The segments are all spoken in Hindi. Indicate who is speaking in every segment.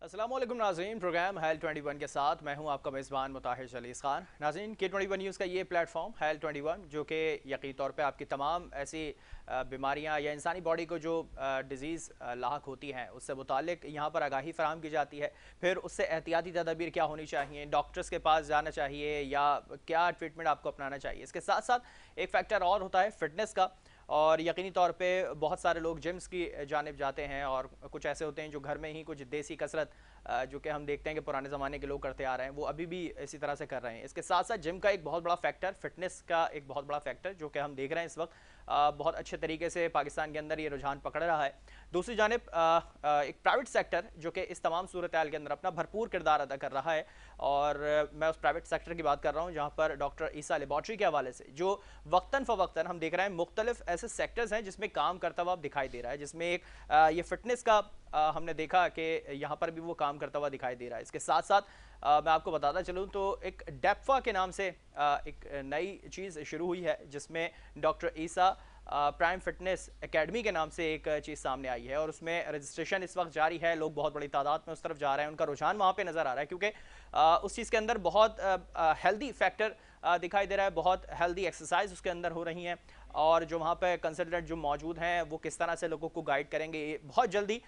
Speaker 1: अस्सलाम वालेकुम नाज़रीन, प्रोग्राम हेल्थ 21 के साथ मैं हूं आपका मेज़बान मुताहिर जलीस खान। नाज़रीन, K21 न्यूज़ का ये प्लेटफॉर्म हेल्थ 21 जो कि यकीनी तौर पे आपकी तमाम ऐसी बीमारियां या इंसानी बॉडी को जो डिज़ीज़ लाहक होती हैं उससे मुतालिक यहाँ पर आगाही फ़राहम की जाती है। फिर उससे एहतियाती तदाबीर क्या होनी चाहिए, डॉक्टर्स के पास जाना चाहिए या क्या ट्रीटमेंट आपको अपनाना चाहिए। इसके साथ साथ एक फ़ैक्टर और होता है फ़िटनेस का, और यकीनी तौर पे बहुत सारे लोग जिम्स की जानिब जाते हैं और कुछ ऐसे होते हैं जो घर में ही कुछ देसी कसरत जो कि हम देखते हैं कि पुराने ज़माने के लोग करते आ रहे हैं, वो अभी भी इसी तरह से कर रहे हैं। इसके साथ साथ जिम का एक बहुत बड़ा फैक्टर, फिटनेस का एक बहुत बड़ा फैक्टर जो कि हम देख रहे हैं इस वक्त बहुत अच्छे तरीके से पाकिस्तान के अंदर ये रुझान पकड़ रहा है। दूसरी जानिब एक प्राइवेट सेक्टर जो कि इस तमाम सूरत हाल के अंदर अपना भरपूर किरदार अदा कर रहा है, और मैं उस प्राइवेट सेक्टर की बात कर रहा हूँ जहाँ पर डॉक्टर ईसा लेबॉर्ट्री के हवाले से जो वक्तन फ़वक्तन हम देख रहे हैं मुख्तलिफ ऐसे सेक्टर्स हैं जिसमें काम करता हुआ दिखाई दे रहा है, जिसमें एक ये फिटनेस का हमने देखा कि यहाँ पर भी वो काम करता हुआ दिखाई दे रहा है। इसके साथ साथ मैं आपको बताता चलूँ तो एक डेप्फा के नाम से एक नई चीज़ शुरू हुई है जिसमें डॉक्टर ईसा प्राइम फिटनेस एकेडमी के नाम से एक चीज़ सामने आई है, और उसमें रजिस्ट्रेशन इस वक्त जारी है। लोग बहुत बड़ी तादाद में उस तरफ जा रहे हैं, उनका रुझान वहाँ पे नज़र आ रहा है क्योंकि उस चीज़ के अंदर बहुत हेल्दी फैक्टर दिखाई दे रहा है, बहुत हेल्दी एक्सरसाइज उसके अंदर हो रही हैं, और जो वहाँ पे कंसल्टेंट जो मौजूद हैं वो किस तरह से लोगों को गाइड करेंगे, ये बहुत जल्दी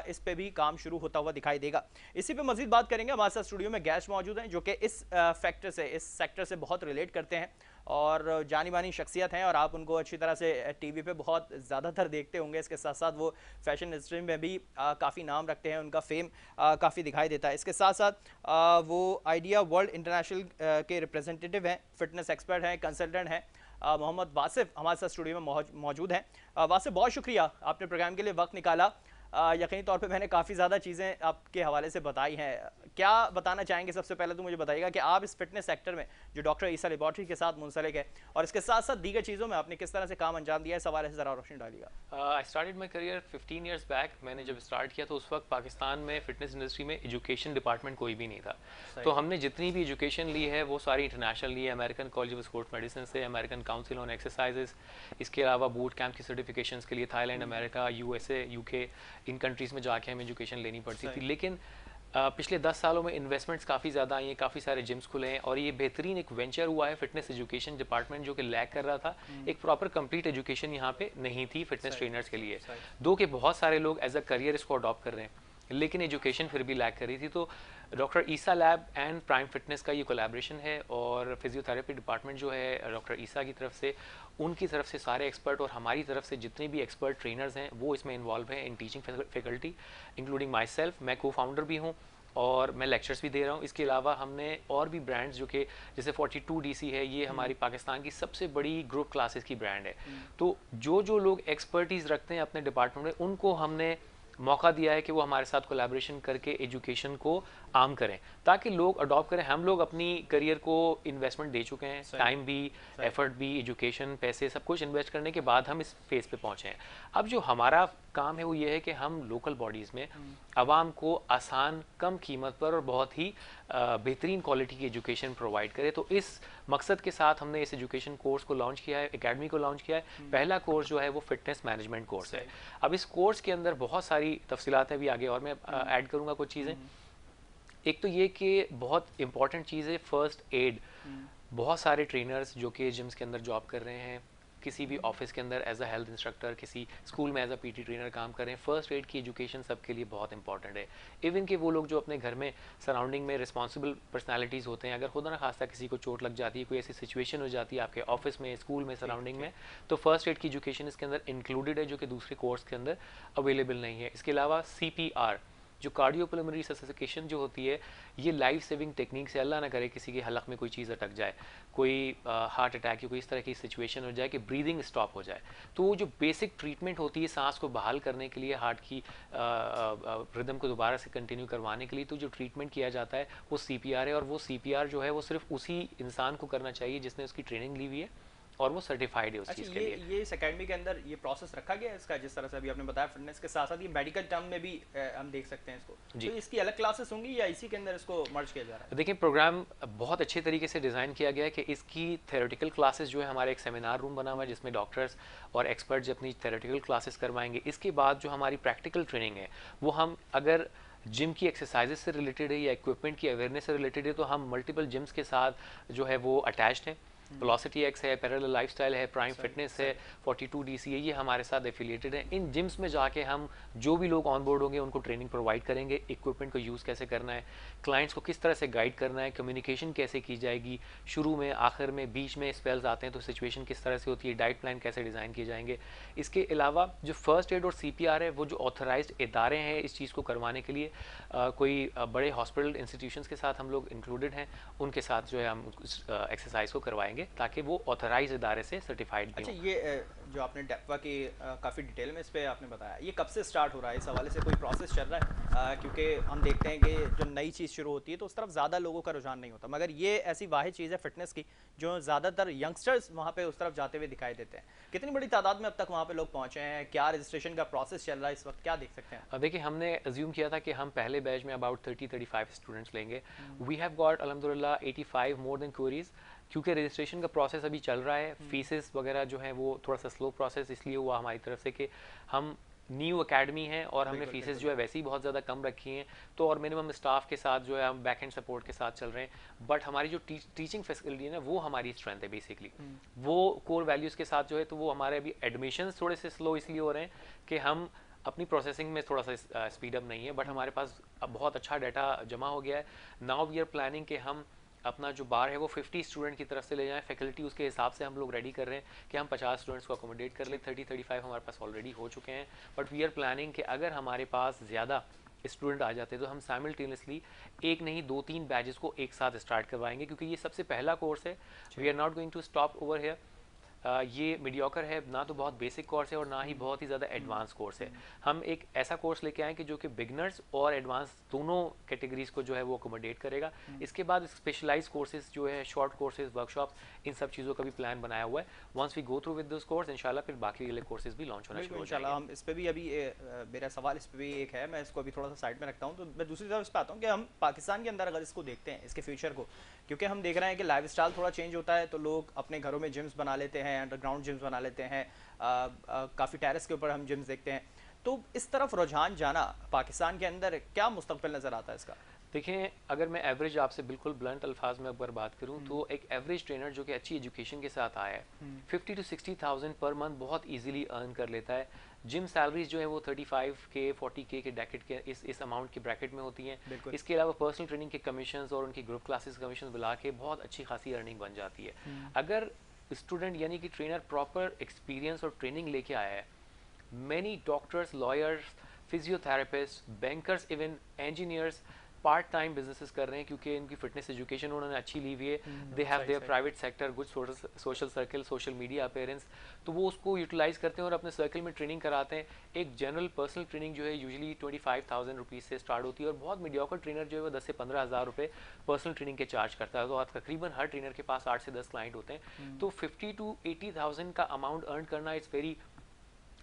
Speaker 1: इस पे भी काम शुरू होता हुआ दिखाई देगा। इसी पे मज़ीद बात करेंगे। हमारे साथ स्टूडियो में गेस्ट मौजूद हैं जो कि इस फैक्टर से, इस सेक्टर से बहुत रिलेट करते हैं और जानी मानी शख्सियत हैं, और आप उनको अच्छी तरह से टीवी पे बहुत ज़्यादातर देखते होंगे। इसके साथ साथ वो फैशन इंडस्ट्री में भी काफ़ी नाम रखते हैं, उनका फेम काफ़ी दिखाई देता है। इसके साथ साथ वो आइडिया वर्ल्ड इंटरनेशनल के रिप्रेजेंटेटिव हैं, फिटनेस एक्सपर्ट हैं, कंसल्टेंट हैं। मोहम्मद वासिफ हमारे साथ स्टूडियो में मौजूद हैं। वासिफ, बहुत शुक्रिया आपने प्रोग्राम के लिए वक्त निकाला। यकीनी तौर पे मैंने काफ़ी ज़्यादा चीज़ें आपके हवाले से बताई हैं। क्या बताना चाहेंगे? सबसे पहले तो मुझे बताइएगा कि आप इस फिटनेस सेक्टर में जो डॉक्टर ईसा लेबॉर्ट्री के साथ मुंसलिक है और इसके साथ साथ दीगर चीज़ों में आपने किस तरह से काम अंजाम दिया है, इस हवाले से ज़रा रोशनी डालिएगा।
Speaker 2: I started my career 15 years back. मैंने जब स्टार्ट किया तो उस वक्त पाकिस्तान में फ़िटनेस इंडस्ट्री में एजुकेशन डिपार्टमेंट कोई भी नहीं था। तो हमने जितनी भी एजुकेशन ली है वो सारी इंटरनेशनल ली है, American college of sports medicine से, अमेरिकन काउंसिल ऑन एक्सरसाइजेस, इसके अलावा बूट कैंप की सर्टिफिकेशंस के लिए थाईलैंड, अमेरिका, यूएसए, यूके, इन कंट्रीज़ में जाके हमें एजुकेशन लेनी पड़ती थी। लेकिन पिछले 10 सालों में इन्वेस्टमेंट्स काफ़ी ज़्यादा आई हैं, काफ़ी सारे जिम्स खुले हैं और ये बेहतरीन एक वेंचर हुआ है फिटनेस एजुकेशन डिपार्टमेंट जो कि लैक कर रहा था। एक प्रॉपर कंप्लीट एजुकेशन यहाँ पे नहीं थी फिटनेस ट्रेनर्स के लिए, दो कि बहुत सारे लोग एज अ करियर इसको अडॉप्ट कर रहे हैं लेकिन एजुकेशन फिर भी लैक कर रही थी। तो doctor Isa lab and prime fitness का ये कोलैबोरेशन है और फिजियोथेरेपी डिपार्टमेंट जो है डॉक्टर ईसा की तरफ से, उनकी तरफ से सारे एक्सपर्ट और हमारी तरफ से जितने भी एक्सपर्ट ट्रेनर्स हैं वो इसमें इन्वॉल्व हैं in teaching faculty including my self. मैं को फाउंडर भी हूँ और मैं लेक्चर्स भी दे रहा हूँ। इसके अलावा हमने और भी ब्रांड्स जो कि जैसे 42 DC है, ये हमारी पाकिस्तान की सबसे बड़ी ग्रुप क्लासेस की ब्रांड है। तो जो जो लोग एक्सपर्टीज़ रखते हैं अपने डिपार्टमेंट में उनको हमने मौका दिया है कि वो हमारे साथ कोलैबोरेशन करके एजुकेशन को आम करें ताकि लोग अडॉप्ट करें। हम लोग अपनी करियर को इन्वेस्टमेंट दे चुके हैं, टाइम भी, एफर्ट भी, एजुकेशन, पैसे, सब कुछ इन्वेस्ट करने के बाद हम इस फेज पे पहुंचे हैं। अब जो हमारा काम है वो ये है कि हम लोकल बॉडीज़ में आवाम को आसान, कम कीमत पर और बहुत ही बेहतरीन क्वालिटी की एजुकेशन प्रोवाइड करें। तो इस मकसद के साथ हमने इस एजुकेशन कोर्स को लॉन्च किया है, एकेडमी को लॉन्च किया है। पहला कोर्स जो है वो फिटनेस मैनेजमेंट कोर्स है। अब इस कोर्स के अंदर बहुत सारी तफसीलात है, भी आगे और मैं ऐड करूँगा कुछ चीज़ें। एक तो ये कि बहुत इंपॉर्टेंट चीज़ है फर्स्ट एड। बहुत सारे ट्रेनर्स जो कि जिम्स के अंदर जॉब कर रहे हैं, किसी भी ऑफिस के अंदर एज अ हेल्थ इंस्ट्रक्टर, किसी स्कूल में एज अ PT ट्रेनर काम कर रहे हैं, फर्स्ट एड की एजुकेशन सबके लिए बहुत इंपॉर्टेंट है। इवन कि वो लोग जो अपने घर में सराउंडिंग में रिस्पॉन्सिबल पर्सनालिटीज़ होते हैं, अगर खुदा ना खास्ता किसी को चोट लग जाती है, कोई ऐसी सिचुएशन हो जाती है आपके ऑफिस में, स्कूल में, सराउंडिंग में, तो फर्स्ट एड की एजुकेशन इसके अंदर इंक्लूडेड है जो कि दूसरे कोर्स के अंदर अवेलेबल नहीं है। इसके अलावा CPR जो कार्डियोपल्मोनरी ससफोकेशन जो होती है, ये लाइफ सेविंग टेक्निक से, अल्लाह ना करे किसी के हलक में कोई चीज़ अटक जाए, कोई हार्ट अटैक या कोई इस तरह की सिचुएशन हो जाए कि ब्रीदिंग स्टॉप हो जाए, तो वो जो बेसिक ट्रीटमेंट होती है सांस को बहाल करने के लिए, हार्ट की रिदम को दोबारा से कंटिन्यू करवाने के लिए, तो जो ट्रीटमेंट किया जाता है वो CPR है। और वो CPR जो है वो सिर्फ उसी इंसान को करना चाहिए जिसने उसकी ट्रेनिंग ली हुई है और वो सर्टिफाइड है उस चीज़ के लिए।
Speaker 1: ये इस एकेडमी के अंदर ये प्रोसेस रखा गया है इसका, जिस तरह से अभी आपने बताया फिटनेस के साथ साथ ये मेडिकल टर्म में भी हम देख सकते हैं इसको, तो इसकी अलग क्लासेस होंगी या इसी के अंदर इसको मर्ज किया जा रहा है?
Speaker 2: देखिए, प्रोग्राम बहुत अच्छे तरीके से डिज़ाइन किया गया है कि इसकी थेरेटिकल क्लासेस जो है, हमारे एक सेमिनार रूम बना हुआ है जिसमें डॉक्टर्स और एक्सपर्ट्स अपनी थेरेटिकल क्लासेस करवाएंगे। इसके बाद जो हमारी प्रैक्टिकल ट्रेनिंग है वो हम अगर जिम की एक्सरसाइजेस से रिलेटेड है या इक्विपमेंट की अवेयरनेस से रिलेटेड है, तो हम मल्टीपल जिम्स के साथ जो है वो अटैच्ड हैं। वेलोसिटी एक्स है, पैरेलल लाइफस्टाइल है, प्राइम फिटनेस है, 42 DC है, ये हमारे साथ एफिलिएटेड है। इन जिम्स में जाके हम जो भी लोग ऑन बोर्ड होंगे उनको ट्रेनिंग प्रोवाइड करेंगे, इक्विपमेंट को यूज़ कैसे करना है, क्लाइंट्स को किस तरह से गाइड करना है, कम्युनिकेशन कैसे की जाएगी, शुरू में, आखिर में, बीच में स्पेल्स आते हैं तो सिचुएशन किस तरह से होती है, डाइट प्लान कैसे डिज़ाइन किए जाएंगे। इसके अलावा जो फर्स्ट एड और CPR है, वो जो ऑथराइज्ड इदारे हैं इस चीज़ को करवाने के लिए, कोई बड़े हॉस्पिटल इंस्टीट्यूशंस के साथ हम लोग इंक्लूडेड हैं, उनके साथ जो है हम एक्सरसाइज को करवाएंगे ताकि वो ऑथराइज इदारे से सर्टिफाइड भी
Speaker 1: अच्छा,
Speaker 2: हों।
Speaker 1: ये जो आपने डेप्वा की काफ़ी डिटेल में इस पे आपने बताया, ये कब से स्टार्ट हो रहा है? इस हवाले से कोई प्रोसेस चल रहा है? क्योंकि हम देखते हैं कि जो नई चीज़ शुरू होती है तो उस तरफ ज़्यादा लोगों का रुझान नहीं होता, मगर ये ऐसी वाहिद चीज़ है फिटनेस की जो ज़्यादातर यंगस्टर्स वहाँ पे उस तरफ जाते हुए दिखाई देते हैं। कितनी बड़ी तादाद में अब तक वहाँ पे लोग पहुँचे हैं? क्या रजिस्ट्रेशन का प्रोसेस चल रहा है इस वक्त, क्या देख सकते हैं?
Speaker 2: देखिए, हमने अज्यूम किया था कि हम पहले बैच में अबाउट 30-35 स्टूडेंट्स लेंगे। वी हैव गॉट अल्हम्दुलिल्लाह 85 मोर देन क्वेरीज, क्योंकि रजिस्ट्रेशन का प्रोसेस अभी चल रहा है। फीसेस वगैरह जो है वो थोड़ा सा स्लो प्रोसेस इसलिए हुआ हमारी तरफ से कि हम न्यू एकेडमी है और हमने फीसेस जो है वैसे ही बहुत ज़्यादा कम रखी हैं, तो और मिनिमम स्टाफ के साथ जो है हम बैक एंड सपोर्ट के साथ चल रहे हैं। बट हमारी जो टीचिंग फैसिलिटी है ना, वो हमारी स्ट्रेंथ है बेसिकली। वो कोर वैल्यूज़ के साथ जो है, तो वो हमारे अभी एडमिशन्स थोड़े से स्लो इसलिए हो रहे हैं कि हम अपनी प्रोसेसिंग में थोड़ा सा स्पीड अप नहीं है, बट हमारे पास अब बहुत अच्छा डाटा जमा हो गया है। नाउ वी आर प्लानिंग कि हम अपना जो बार है वो 50 स्टूडेंट की तरफ से ले जाएं। फैकल्टी उसके हिसाब से हम लोग रेडी कर रहे हैं कि हम 50 स्टूडेंट्स को अकोमोडेट कर लें। 30-35 हमारे पास ऑलरेडी हो चुके हैं, बट वी आर प्लानिंग कि अगर हमारे पास ज़्यादा स्टूडेंट आ जाते हैं तो हम साइमल्टेनियसली एक नहीं 2-3 बैचेस को एक साथ स्टार्ट करवाएंगे, क्योंकि ये सबसे पहला कोर्स है। We are not going to stop over here. ये मीडियोकर है, ना तो बहुत बेसिक कोर्स है और ना ही बहुत ही ज़्यादा एडवांस कोर्स है। हम एक ऐसा कोर्स लेके आए कि जो कि बिगनर्स और एडवांस दोनों कैटेगरीज को जो है वो अकोमोडेट करेगा। इसके बाद स्पेशलाइज कोर्सेज जो है, शॉर्ट कोर्सेज, वर्कशॉप्स, इन सब चीज़ों का भी प्लान बनाया हुआ है। Once we go through with this course, इंशाल्लाह फिर बाकी वाले कोर्सेज भी लॉन्च होना शुरू हो जाएंगे।
Speaker 1: हम इस पे भी अभी मेरा सवाल इस पे भी एक है, मैं इसको अभी थोड़ा सा साइड में रखता हूँ, तो मैं दूसरी तरफ इस पे आता हूँ कि हम पाकिस्तान के अंदर अगर इसको देखते हैं, इसके फ्यूचर को, क्योंकि हम देख रहे हैं कि लाइफ स्टाइल थोड़ा चेंज होता है, तो लोग अपने घरों में जिम्स बना लेते हैं, अंडरग्राउंड जिम्स बना लेते हैं, काफ़ी टेरेस के ऊपर हम जिम्स देखते हैं। तो इस तरफ रुझान जाना पाकिस्तान के अंदर क्या मुस्तकबिल नज़र आता है इसका?
Speaker 2: देखिए, अगर मैं एवरेज आपसे बिल्कुल ब्लंट अल्फाज में अगर बात करूं, तो एक एवरेज ट्रेनर जो कि अच्छी एजुकेशन के साथ आया है 50 to 60,000 पर मंथ बहुत इजीली अर्न कर लेता है। जिम सैलरीज जो है वो 35K 40K के ब्रैकेट के इस अमाउंट के ब्रैकेट में होती हैं। इसके अलावा पर्सनल ट्रेनिंग के कमीशंस और उनकी ग्रुप क्लासेस कमीशन मिला के बहुत अच्छी खासी अर्निंग बन जाती है। अगर स्टूडेंट यानी कि ट्रेनर प्रॉपर एक्सपीरियंस और ट्रेनिंग लेके आया है, many doctors, lawyers, physiotherapist, bankers, even engineers part time businesses कर रहे हैं, क्योंकि इनकी फिटनेस एजुकेशन उन्होंने अच्छी ली हुई है। They have their private sector, good social circle, social media appearance, तो वो उसको यूटिलाइज करते हैं और अपने सर्कल में ट्रेनिंग कराते हैं। एक जनरल पर्सनल ट्रेनिंग जो है यूजुअली 25,000 रुपीज़ से स्टार्ट होती है, और बहुत मीडियोकर ट्रेनर जो है वो 10 से 15,000 रुपये पर्सनल ट्रेनिंग के चार्ज करता है। तो तकरीबन हर ट्रेनर के पास 8 से 10 क्लाइंट होते हैं, तो 50 to 80,000 का अमाउंट अर्न करना इट्स वेरी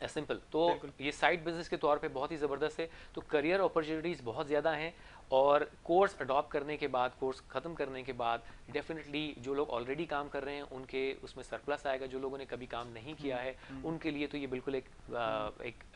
Speaker 2: सिंपल। तो ये साइड बिजनेस के तौर पे बहुत ही ज़बरदस्त है। तो करियर अपॉर्चुनिटीज़ बहुत ज़्यादा हैं, और कोर्स अडॉप्ट करने के बाद, कोर्स ख़त्म करने के बाद डेफिनेटली जो लोग ऑलरेडी काम कर रहे हैं उनके उसमें सरप्लस आएगा। जो लोगों ने कभी काम नहीं किया है उनके लिए तो ये बिल्कुल एक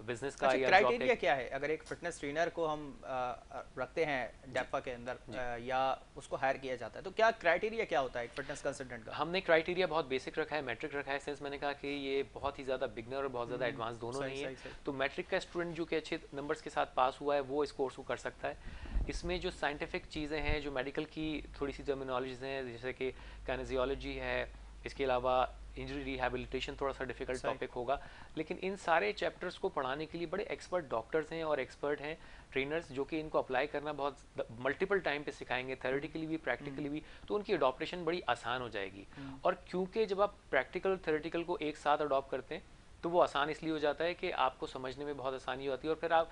Speaker 2: बिजनेस का या
Speaker 1: क्राइटेरिया क्या है अगर एक फिटनेस ट्रेनर को हम रखते हैं डेप्पा के अंदर या उसको हायर किया जाता है, तो क्या क्राइटेरिया क्या होता है एक फिटनेस कंसल्टेंट का?
Speaker 2: हमने क्राइटेरिया बहुत बेसिक रखा है, मैट्रिक रखा है। सिंस मैंने कहा कि ये बहुत ही ज़्यादा बिगनर और बहुत ज़्यादा एडवांस दोनों नहीं है, तो मैट्रिक का स्टूडेंट जो कि अच्छे नंबर्स के साथ पास हुआ है वो इस कोर्स को कर सकता है। इसमें जो साइंटिफिक चीज़ें हैं, जो मेडिकल की थोड़ी सी टर्मिनोलॉजीज़ हैं, जैसे कि काइनेजियोलॉजी है, इसके अलावा इंजरी रिहैबिलिटेशन थोड़ा सा डिफिकल्ट टॉपिक होगा, लेकिन इन सारे चैप्टर्स को पढ़ाने के लिए बड़े एक्सपर्ट डॉक्टर्स हैं और एक्सपर्ट हैं ट्रेनर्स, जो कि इनको अप्लाई करना बहुत मल्टीपल टाइम पे सिखाएंगे, थ्योरेटिकली भी प्रैक्टिकली भी, तो उनकी अडॉप्टेशन बड़ी आसान हो जाएगी। और क्योंकि जब आप प्रैक्टिकल थ्योरेटिकल को एक साथ अडॉप्ट करते हैं तो वो आसान इसलिए हो जाता है कि आपको समझने में बहुत आसानी होती है। और फिर आप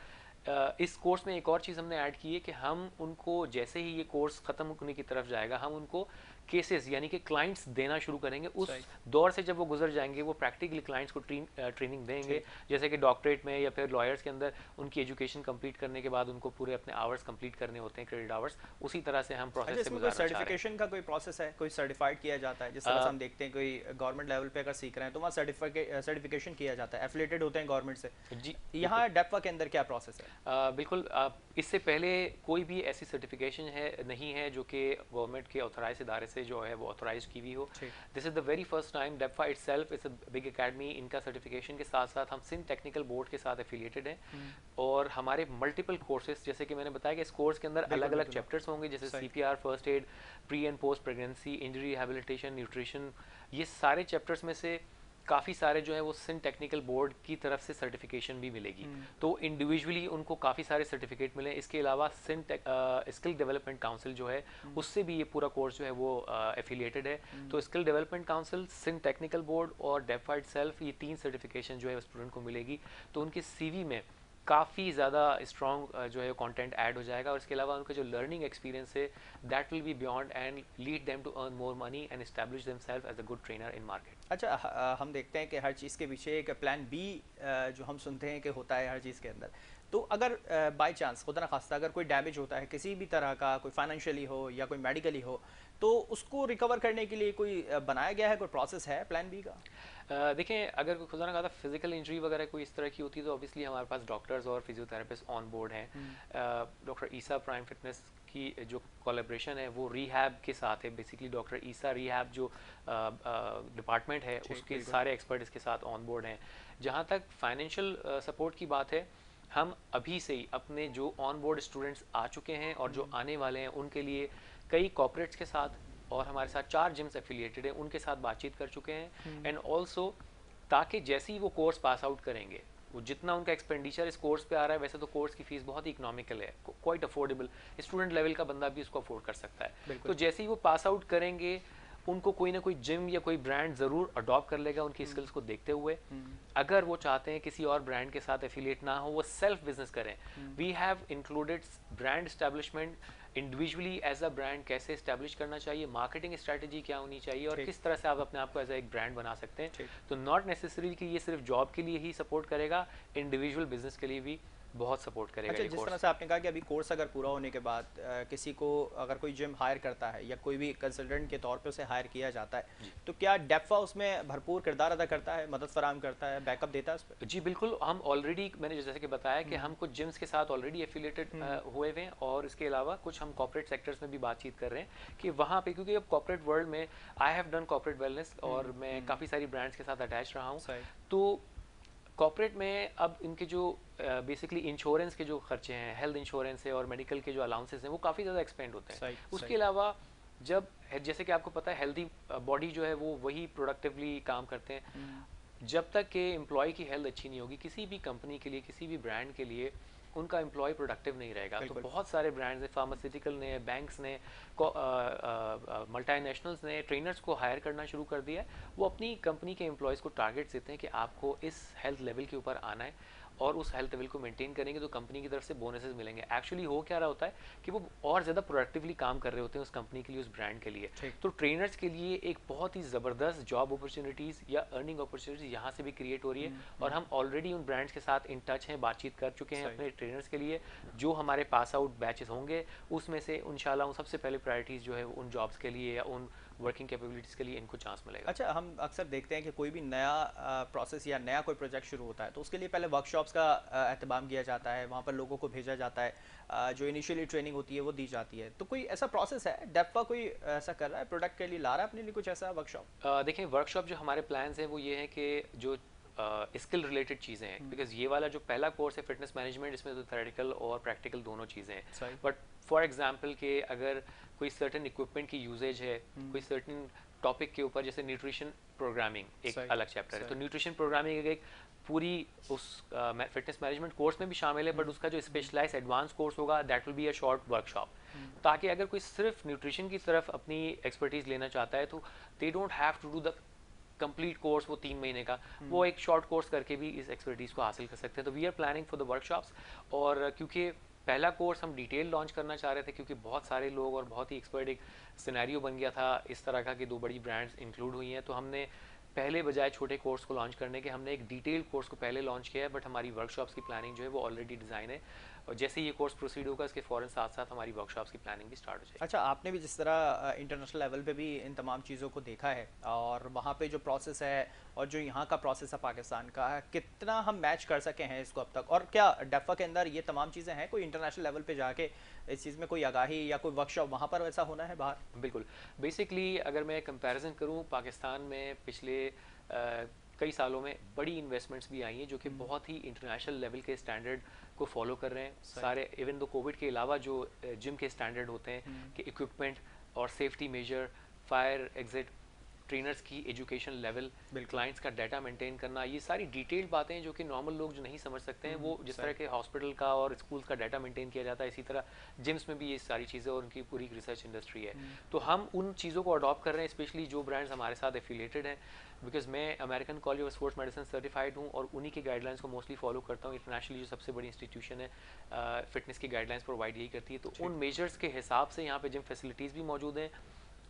Speaker 2: इस कोर्स में एक और चीज़ हमने ऐड की है कि हम उनको जैसे ही ये कोर्स ख़त्म होने की तरफ जाएगा, हम उनको केसेस यानी कि क्लाइंट्स देना शुरू करेंगे। उस दौर से जब वो गुजर जाएंगे वो प्रैक्टिकली क्लाइंट्स को ट्रेनिंग देंगे, जैसे कि डॉक्टरेट में या फिर लॉयर्स के अंदर उनकी एजुकेशन कंप्लीट करने के बाद उनको पूरे अपने आवर्स कंप्लीट करने होते हैं, क्रेडिट आवर्स। उसी तरह से हम प्रोसेस से गुजरना चाह रहे हैं।
Speaker 1: सर्टिफिकेशन का कोई प्रोसेस है, कोई सर्टिफाइड किया जाता है? जिस तरह से हम देखते हैं कोई गवर्नमेंट लेवल पे अगर सीख रहे हैं तो वहाँ सर्टिफिकेशन किया जाता है, एफिलिएटेड होते हैं गवर्नमेंट से जी। यहाँ डेप्पा के अंदर क्या प्रोसेस है?
Speaker 2: बिल्कुल, इससे पहले कोई भी ऐसी सर्टिफिकेशन नहीं है जो कि गवर्नमेंट के ऑथराइज इदारे से जो है वो ऑथराइज की हुई हो। This is the very first time डेप्फा itself is a big academy. इनका सर्टिफिकेशन के साथ साथ हम सिंध टेक्निकल बोर्ड के साथ एफिलिएटेड हैं और हमारे मल्टीपल कोर्सेज, जैसे कि मैंने बताया कि इस कोर्स के अंदर अलग अलग चैप्टर्स होंगे, जैसे CPR, first aid, pre and post pregnancy, injury rehabilitation, nutrition. ये सारे चैप्टर्स में से काफ़ी सारे जो है वो सिंध टेक्निकल बोर्ड की तरफ से सर्टिफिकेशन भी मिलेगी। तो इंडिविजुअली उनको काफ़ी सारे सर्टिफिकेट मिले। इसके अलावा सिंध स्किल डेवलपमेंट काउंसिल जो है उससे भी ये पूरा कोर्स जो है वो एफिलिएटेड है। तो skill development council, Sindh technical board और डेप्फा इटसेल्फ, ये 3 सर्टिफिकेशन जो है स्टूडेंट को मिलेगी। तो उनके CV में काफ़ी ज़्यादा स्ट्रॉन्ग जो है कंटेंट ऐड हो जाएगा और इसके अलावा उनका जो लर्निंग एक्सपीरियंस है that will be beyond and lead them to earn more money and establish themselves as a good trainer in market.
Speaker 1: अच्छा, हम देखते हैं कि हर चीज़ के पीछे एक प्लान बी जो हम सुनते हैं कि होता है हर चीज़ के अंदर। तो अगर बाय चांस खुदा ना खास्ता अगर कोई डैमेज होता है किसी भी तरह का, कोई फाइनेंशियली हो या कोई मेडिकली हो, तो उसको रिकवर करने के लिए कोई बनाया गया है, कोई प्रोसेस है प्लान बी का?
Speaker 2: देखें, अगर कोई खुदा ना खास्ता फिजिकल इंजरी वगैरह कोई इस तरह की होती है तो ऑब्वियसली हमारे पास डॉक्टर्स और फिजियोथेरेपिस्ट ऑन बोर्ड हैं। डॉक्टर ईसा प्राइम फिटनेस की जो कोलैबोरेशन है वो रिहैब के साथ है। बेसिकली डॉक्टर ईसा रिहैब जो डिपार्टमेंट है उसके सारे एक्सपर्ट इसके साथ ऑन बोर्ड हैं। जहाँ तक फाइनेंशियल सपोर्ट की बात है, हम अभी से ही अपने जो ऑन बोर्ड स्टूडेंट्स आ चुके हैं और जो आने वाले हैं उनके लिए कई कॉर्पोरेट्स के साथ और हमारे साथ 4 जिम्स एफिलिएटेड हैं उनके साथ बातचीत कर चुके हैं। एंड ऑल्सो ताकि जैसे ही वो कोर्स पास आउट करेंगे, वो जितना उनका एक्सपेंडिचर इस कोर्स पे आ रहा है, वैसे तो कोर्स की फीस बहुत ही इकोनॉमिकल है, क्वाइट अफोर्डेबल, स्टूडेंट लेवल का बंदा भी उसको अफोर्ड कर सकता है। तो जैसे ही वो पास आउट करेंगे उनको कोई ना कोई जिम या कोई ब्रांड ज़रूर अडॉप्ट कर लेगा उनकी स्किल्स को देखते हुए। अगर वो चाहते हैं किसी और ब्रांड के साथ एफिलिएट ना हो, वो सेल्फ बिजनेस करें। We have included brand establishment, individually as a brand कैसे इस्टेब्लिश करना चाहिए, मार्केटिंग स्ट्रैटेजी क्या होनी चाहिए और किस तरह से आप अपने आप को एज एक ब्रांड बना सकते हैं। तो नॉट नेसेसरी कि ये सिर्फ जॉब के लिए ही सपोर्ट करेगा, इंडिविजुअल बिजनेस के लिए भी बहुत सपोर्ट करेगा।
Speaker 1: अच्छा, जिस तरह से आपने कहा कि अभी कोर्स अगर पूरा होने के बाद किसी को अगर कोई जिम हायर करता है या कोई भी कंसल्टेंट के तौर पे उसे हायर किया जाता है, तो क्या डेप्फा उसमें भरपूर किरदार अदा करता है, मदद फराहम करता है, बैकअप देता है उस पर?
Speaker 2: जी बिल्कुल, हम ऑलरेडी, मैंने जैसे कि बताया कि हम कुछ जिम्स के साथ ऑलरेडी एफिलिएटेड हुए हुए हैं और इसके अलावा कुछ हम कॉर्पोरेट सेक्टर्स में भी बातचीत कर रहे हैं कि वहाँ पे, क्योंकि अब कॉर्पोरेट वर्ल्ड में I have done corporate wellness और मैं काफ़ी सारी ब्रांड्स के साथ अटैच रहा हूँ। तो कॉर्पोरेट में अब इनके जो बेसिकली इंश्योरेंस के जो खर्चे हैं, हेल्थ इंश्योरेंस है और मेडिकल के जो अलाउंसेस हैं, वो काफ़ी ज़्यादा एक्सपेंड होते हैं। उसके अलावा जब, जैसे कि आपको पता है, हेल्दी बॉडी जो है वो वही प्रोडक्टिवली काम करते हैं। जब तक कि एम्प्लॉय की हेल्थ अच्छी नहीं होगी, किसी भी कंपनी के लिए, किसी भी ब्रांड के लिए उनका एम्प्लॉय प्रोडक्टिव नहीं रहेगा। तो बहुत सारे ब्रांड्स हैं, फार्मास्यूटिकल ने, बैंक्स ने, मल्टीनेशनल्स ने ट्रेनर्स को हायर करना शुरू कर दिया है। वो अपनी कंपनी के एम्प्लॉयज़ को टारगेट देते हैं कि आपको इस हेल्थ लेवल के ऊपर आना है और उस हेल्थ लेवल को मेंटेन करेंगे तो कंपनी की तरफ से बोनसेस मिलेंगे। एक्चुअली हो क्या रहा होता है कि वो और ज़्यादा प्रोडक्टिवली काम कर रहे होते हैं उस कंपनी के लिए, उस ब्रांड के लिए। तो ट्रेनर्स के लिए एक बहुत ही ज़बरदस्त जॉब अपॉर्चुनिटीज़ या अर्निंग अपॉर्चुनिटीज़ यहाँ से भी क्रिएट हो रही है और हम ऑलरेडी उन ब्रांड्स के साथ इन टच हैं, बातचीत कर चुके हैं अपने ट्रेनर्स के लिए। जो हमारे पास आउट बैचेस होंगे उसमें से इंशाल्लाह सबसे पहले प्रायोरिटीज़ जो है उन जॉब्स के लिए या उन वर्किंग कैपेबिलिटीज़ के लिए इनको चांस मिलेगा।
Speaker 1: अच्छा, हम अक्सर देखते हैं कि कोई भी नया प्रोसेस या नया कोई प्रोजेक्ट शुरू होता है तो उसके लिए पहले वर्कशॉप्स का एहतमाम किया जाता है, वहाँ पर लोगों को भेजा जाता है, जो इनिशियली ट्रेनिंग होती है वो दी जाती है। तो कोई ऐसा प्रोसेस है, डेप्फा कोई ऐसा कर रहा है, प्रोडक्ट के लिए ला रहा है अपने लिए कुछ ऐसा वर्कशॉप?
Speaker 2: देखिए, वर्कशॉप जो हमारे प्लान्स हैं वो ये है कि जो स्किल रिलेटेड चीज़ें हैं, बिकॉज ये वाला जो पहला कोर्स है फिटनेस मैनेजमेंट, इसमें तो थ्योरेटिकल और प्रैक्टिकल दोनों चीज़ें हैं। बट फॉर एग्जांपल के अगर कोई सर्टेन इक्विपमेंट की यूजेज है, कोई सर्टेन टॉपिक के ऊपर, जैसे न्यूट्रिशन प्रोग्रामिंग एक अलग चैप्टर है, तो न्यूट्रिशन प्रोग्रामिंग एक पूरी उस फिटनेस मैनेजमेंट कोर्स में भी शामिल है, बट उसका जो स्पेशलाइज एडवांस कोर्स होगा that will be a short workshop, ताकि अगर कोई सिर्फ न्यूट्रिशन की तरफ अपनी एक्सपर्टीज लेना चाहता है तो they don't have to do the complete course, वो 3 महीने का, वो एक शॉर्ट कोर्स करके भी इस एक्सपर्टीज को हासिल कर सकते हैं। तो we are planning for the workshops. और क्योंकि पहला कोर्स हम डिटेल लॉन्च करना चाह रहे थे, क्योंकि बहुत सारे लोग और बहुत ही एक्सपर्ट, एक सिनेरियो बन गया था इस तरह का कि 2 बड़ी ब्रांड्स इंक्लूड हुई हैं, तो हमने पहले बजाय छोटे कोर्स को लॉन्च करने के हमने एक डिटेल कोर्स को पहले लॉन्च किया है। बट हमारी वर्कशॉप्स की प्लानिंग जो है वो ऑलरेडी डिज़ाइन है। और जैसे ये कोर्स प्रोसीड होगा इसके फ़ौरन साथ साथ हमारी वर्कशॉप्स की प्लानिंग भी स्टार्ट हो जाएगी।
Speaker 1: अच्छा, आपने भी जिस तरह इंटरनेशनल लेवल पे भी इन तमाम चीज़ों को देखा है और वहाँ पे जो प्रोसेस है और जो यहाँ का प्रोसेस है पाकिस्तान का, कितना हम मैच कर सके हैं इसको अब तक, और क्या डेफा के अंदर ये तमाम चीज़ें हैं, कोई इंटरनेशनल लेवल पे जाके इस चीज़ में कोई आगाही या कोई वर्कशॉप वहाँ पर वैसा होना है बाहर?
Speaker 2: बिल्कुल। बेसिकली अगर मैं कंपैरिजन करूँ, पाकिस्तान में पिछले कई सालों में बड़ी इन्वेस्टमेंट्स भी आई हैं जो कि बहुत ही इंटरनेशनल लेवल के स्टैंडर्ड को फॉलो कर रहे हैं सारे। इवन दो कोविड के अलावा जो जिम के स्टैंडर्ड होते हैं कि इक्विपमेंट और safety major, fire exit, trainers की एजुकेशन लेवल, क्लाइंट्स का डाटा मेंटेन करना, ये सारी डिटेल्ड बातें हैं जो कि नॉर्मल लोग जो नहीं समझ सकते हैं। वो जिस तरह के हॉस्पिटल का और स्कूल्स का डाटा मेंटेन किया जाता है, इसी तरह जिम्स में भी ये सारी चीज़ें और उनकी पूरी रिसर्च इंडस्ट्री है। तो हम उन चीज़ों को अडॉप्ट कर रहे हैं, स्पेशली जो ब्रांड्स हमारे साथ एफिलिएटेड हैं। बिकॉज मैं American college of sports medicine certified हूँ और उन्हीं की गाइडलाइंस को मोस्टली फॉलो करता हूँ। इंटरनेशनली जो सबसे बड़ी इंस्टीट्यूशन है फिटनेस की गाइडलाइंस प्रोवाइड यही करती है। तो उन मेजर्स के हिसाब से यहाँ पे जिम फैसिलिटीज़ भी मौजूद हैं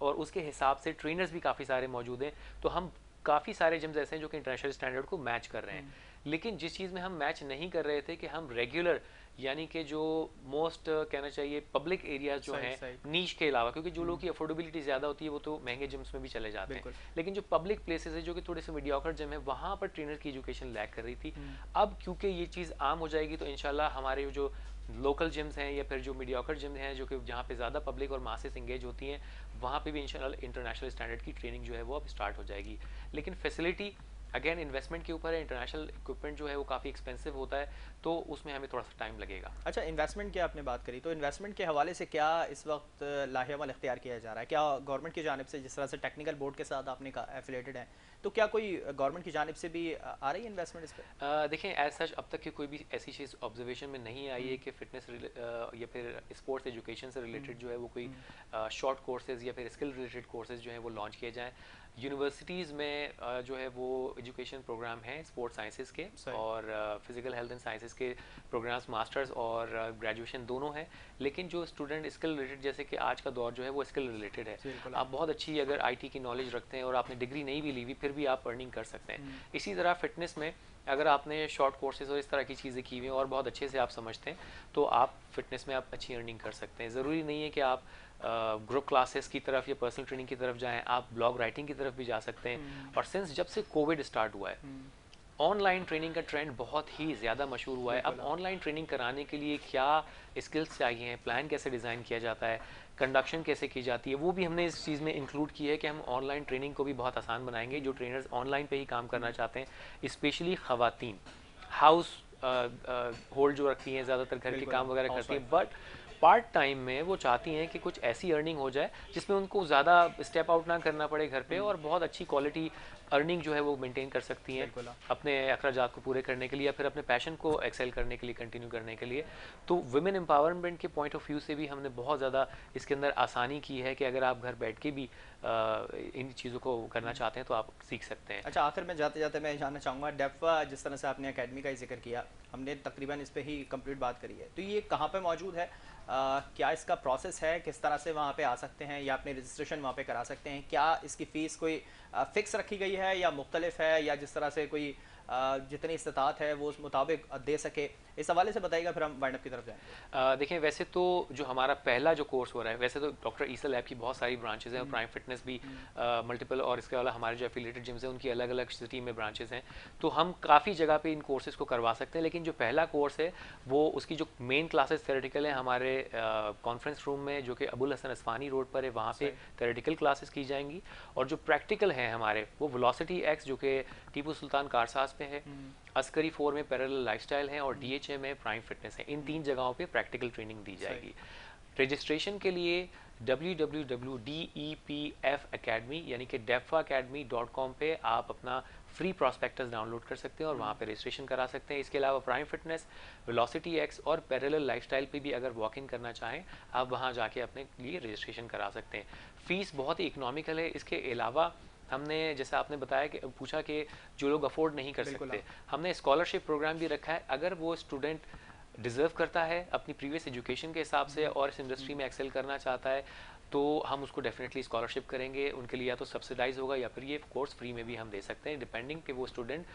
Speaker 2: और उसके हिसाब से ट्रेनर्स भी काफ़ी सारे मौजूद हैं। तो हम काफ़ी सारे जिम्स ऐसे हैं जो कि इंटरनेशनल स्टैंडर्ड को मैच कर रहे हैं। लेकिन जिस चीज़ में हम मैच नहीं कर रहे थे कि हम रेगुलर यानी कि जो मोस्ट कहना चाहिए पब्लिक एरियाज जो हैं नीश के अलावा, क्योंकि जो लोगों की अफोर्डेबिलिटी ज़्यादा होती है वो तो महंगे जिम्स में भी चले जाते हैं, लेकिन जो पब्लिक प्लेसेस है जो कि थोड़े से मीडियोकर जिम है वहाँ पर ट्रेनर की एजुकेशन लैक कर रही थी। अब क्योंकि ये चीज़ आम हो जाएगी तो इंशाल्लाह हमारे जो लोकल जिम्स हैं या फिर जो मीडियोकर जिम हैं जो कि जहाँ पे ज़्यादा पब्लिक और मासेस इंगेज होती हैं, वहाँ पे भी इंशाल्लाह इंटरनेशनल स्टैंडर्ड की ट्रेनिंग जो है वो अब स्टार्ट हो जाएगी। लेकिन फैसिलिटी अगेन इन्वेस्टमेंट के ऊपर है। इंटरनेशनल इक्विपमेंट जो है वो काफ़ी एक्सपेंसिव होता है, तो उसमें हमें थोड़ा सा टाइम लगेगा।
Speaker 1: अच्छा, इन्वेस्टमेंट की आपने बात करी, तो इन्वेस्टमेंट के हवाले से क्या इस वक्त लाहेअमल इख्तियार किया जा रहा है? क्या गवर्नमेंट की जानिब से, जिस तरह से टेक्निकल बोर्ड के साथ आपने एफिलेटेड हैं, तो क्या कोई गवर्नमेंट की जानिब से भी आ रही है इन्वेस्टमेंट इस पर?
Speaker 2: देखें, एज सच अब तक की कोई भी ऐसी चीज़ ऑब्जर्वेशन में नहीं आई है कि फिटनेस या फिर स्पोर्ट्स एजुकेशन से रिलेटेड जो है वो कोई शॉर्ट कोर्सेज या फिर स्किल रिलेटेड कोर्सेज जो है वो लॉन्च किए जाएँ। यूनिवर्सिटीज़ में जो है वो एजुकेशन प्रोग्राम हैं स्पोर्ट्स साइंसेस के और फिजिकल हेल्थ एंड साइंसेस के प्रोग्राम्स, मास्टर्स और ग्रेजुएशन दोनों हैं। लेकिन जो स्टूडेंट स्किल रिलेटेड, जैसे कि आज का दौर जो है वो स्किल रिलेटेड है, आप बहुत अच्छी अगर आईटी की नॉलेज रखते हैं और आपने डिग्री नहीं भी ली हुई फिर भी आप अर्निंग कर सकते हैं। इसी तरह फिटनेस में अगर आपने शॉर्ट कोर्सेज और इस तरह की चीज़ें की हुई हैं और बहुत अच्छे से आप समझते हैं तो आप फिटनेस में आप अच्छी अर्निंग कर सकते हैं। ज़रूरी नहीं है कि आप ग्रुप क्लासेस की तरफ या पर्सनल ट्रेनिंग की तरफ जाएं, आप ब्लॉग राइटिंग की तरफ भी जा सकते हैं। और सिंस जब से कोविड स्टार्ट हुआ है ऑनलाइन ट्रेनिंग का ट्रेंड बहुत ही ज़्यादा मशहूर हुआ है। अब ऑनलाइन ट्रेनिंग कराने के लिए क्या स्किल्स चाहिए हैं, प्लान कैसे डिज़ाइन किया जाता है, कंडक्शन कैसे की जाती है, वो भी हमने इस चीज़ में इंक्लूड की है कि हम ऑनलाइन ट्रेनिंग को भी बहुत आसान बनाएंगे। जो ट्रेनर्स ऑनलाइन पे ही काम करना चाहते हैं, स्पेशली ख़वातीन हाउस होल्ड जो रखती हैं, ज़्यादातर घर के काम वगैरह करती हैं, बट पार्ट टाइम में वो चाहती हैं कि कुछ ऐसी अर्निंग हो जाए जिसमें उनको ज़्यादा स्टेप आउट ना करना पड़े घर पे और बहुत अच्छी क्वालिटी अर्निंग जो है वो मेंटेन कर सकती हैं अपने अखराजात को पूरे करने के लिए या फिर अपने पैशन को एक्सेल करने के लिए, कंटिन्यू करने के लिए। तो वुमेन एम्पावरमेंट के पॉइंट ऑफ व्यू से भी हमने बहुत ज़्यादा इसके अंदर आसानी की है कि अगर आप घर बैठ के भी इन चीज़ों को करना चाहते हैं तो आप सीख सकते हैं।
Speaker 1: अच्छा, आखिर में जाते जाते मैं जानना चाहूँगा, डेफा जिस तरह से आपने एकेडमी का ही जिक्र किया, हमने तकरीबन इस पर ही कंप्लीट बात करी है, तो ये कहाँ पे मौजूद है? क्या इसका प्रोसेस है? किस तरह से वहाँ पे आ सकते हैं या अपने रजिस्ट्रेशन वहाँ पे करा सकते हैं? क्या इसकी फ़ीस कोई फ़िक्स रखी गई है या मुख्तलिफ है, या जिस तरह से कोई जितनी इस्तात है वो उस मुताबिक दे सके? इस हवाले से बताइएगा, फिर हम वाइंड अप की तरफ जाएंगे।
Speaker 2: देखें, वैसे तो जो हमारा पहला जो कोर्स हो रहा है, वैसे तो डॉक्टर ईसा लैब की बहुत सारी ब्रांचेज हैं और प्राइम फिटनेस भी मल्टीपल, और इसके अलावा हमारे जो एफिलिएटेड जिम्स हैं उनकी अलग अलग सिटी में ब्रांचेज हैं, तो हम काफ़ी जगह पे इन कोर्सेज को करवा सकते हैं। लेकिन जो पहला कोर्स है वो उसकी जो मेन क्लासेस थेरेटिकल है हमारे कॉन्फ्रेंस रूम में जो कि अबुल हसन अस्फानी रोड पर है, वहाँ पे थेरेटिकल क्लासेस की जाएंगी। और जो प्रैक्टिकल हैं हमारे वो वेलोसिटी एक्स जो कि टीपू सुल्तान कारसाज पे है, अस्करी 4 में पैरेलल लाइफस्टाइल है और DHA में प्राइम फिटनेस है। इन 3 जगहों पे प्रैक्टिकल ट्रेनिंग दी जाएगी। रजिस्ट्रेशन के लिए www.depf academy यानी कि defacademy.com पे आप अपना फ्री प्रॉस्पेक्टस डाउनलोड कर सकते हैं और वहाँ पे रजिस्ट्रेशन करा सकते हैं। इसके अलावा प्राइम फिटनेस, वेलोसिटी एक्स और पैरेलल लाइफस्टाइल पे भी अगर वॉक इन करना चाहें आप वहाँ जाके अपने लिए रजिस्ट्रेशन करा सकते हैं। फ़ीस बहुत ही इकोनॉमिकल है। इसके अलावा हमने, जैसे आपने बताया कि पूछा कि जो लोग अफोर्ड नहीं कर सकते, हमने स्कॉलरशिप प्रोग्राम भी रखा है। अगर वो स्टूडेंट डिज़र्व करता है अपनी प्रीवियस एजुकेशन के हिसाब से और इस इंडस्ट्री में एक्सेल करना चाहता है तो हम उसको डेफिनेटली स्कॉलरशिप करेंगे। उनके लिए या तो सब्सिडाइज होगा या फिर ये कोर्स फ्री में भी हम दे सकते हैं, डिपेंडिंग कि वो स्टूडेंट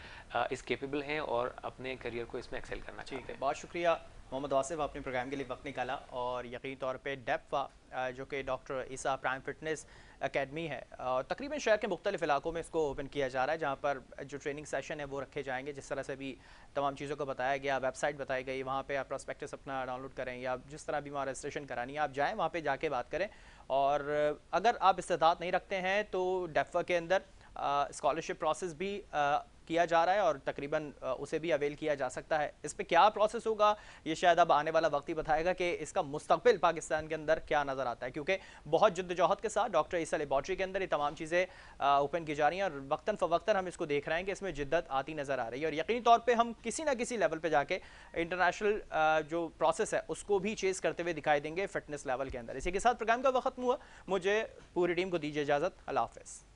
Speaker 2: इस केपेबल हैं और अपने करियर को इसमें एक्सेल करना चाहते हैं।
Speaker 1: बहुत शुक्रिया मोहम्मद वासिफ, अपने प्रोग्राम के लिए वक्त निकाला और यकीनी तौर पे डेप्फा जो कि डॉक्टर ईसा प्राइम फिटनेस एकेडमी है, तकरीबन शहर के मुख्तलिफ इलाकों में इसको ओपन किया जा रहा है, जहाँ पर जो ट्रेनिंग सेशन है वो रखे जाएंगे। जिस तरह से भी तमाम चीज़ों को बताया गया, वेबसाइट बताई गई, वहाँ पे आप प्रॉस्पेक्टस अपना डाउनलोड करें या जिस तरह भी वहाँ रजिस्ट्रेशन करानी है आप जाएँ, वहाँ पे जाके बात करें। और अगर आप इस्तेताअत नहीं रखते हैं तो डेप्फा के अंदर स्कॉलरशिप प्रोसेस भी किया जा रहा है और तकरीबन उसे भी अवेल किया जा सकता है। इस पे क्या प्रोसेस होगा ये शायद अब आने वाला वक्त ही बताएगा कि इसका मुस्तकबिल पाकिस्तान के अंदर क्या नज़र आता है, क्योंकि बहुत जद्दोजहद के साथ डॉक्टर ईसा लेबॉर्ट्री के अंदर ये तमाम चीज़ें ओपन की जा रही हैं और वक्तन फ़वक्तन हम इसको देख रहे हैं कि इसमें जिद्दत आती नज़र आ रही है और यकीनी तौर पर हम किसी ना किसी लेवल पर जाके इंटरनेशनल जो प्रोसेस है उसको भी चेज़ करते हुए दिखाई देंगे फिटनेस लेवल के अंदर। इसी के साथ प्रोग्राम का वक्त हुआ, मुझे पूरी टीम को दीजिए इजाज़त। अल्लाह हाफ़िज़।